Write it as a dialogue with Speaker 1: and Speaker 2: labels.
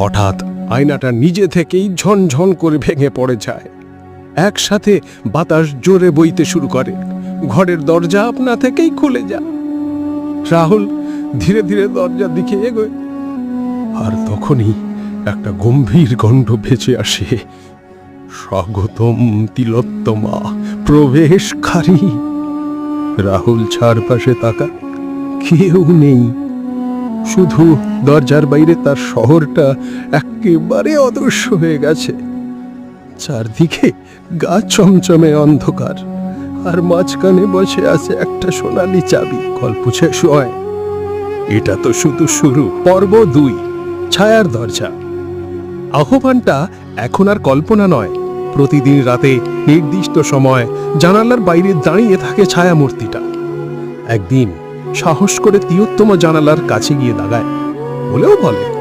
Speaker 1: হঠাৎ আয়নাটা নিজে থেকেই ঝনঝন করে ভেঙে পড়ে যায়। একসাথে বাতাস জোরে বইতে শুরু করে। ঘরের দরজা আপনা থেকেই খুলে যায়। রাহুল ধীরে ধীরে দরজার দিকে এগোয়, আর তখনই একটা গম্ভীর কণ্ঠ ভেসে আসে, স্বাগতম তিলোত্তমা, প্রবেশকারী। রাহুল চারপাশে তাকায়, কেউ নেই, শুধু দরজার বাইরে তার শহরটা একেবারে অদৃশ্য হয়ে গেছে। চারদিকে গা চমচমে অন্ধকার, আর মাঝখানে বসে আছে একটা সোনালি চাবি। গল্প শেষ হয়। এটা তো শুধু শুরু। পর্ব 2, ছায়ার দরজা। আহ্বানটা এখন আর কল্পনা নয়। প্রতিদিন রাতে নির্দিষ্ট সময় জানালার বাইরে দাঁড়িয়ে থাকে ছায়ামূর্তিটা। একদিন সাহস করে তিলোত্তমা জানালার কাছে গিয়ে দাঁড়ায়, বলেও বলে,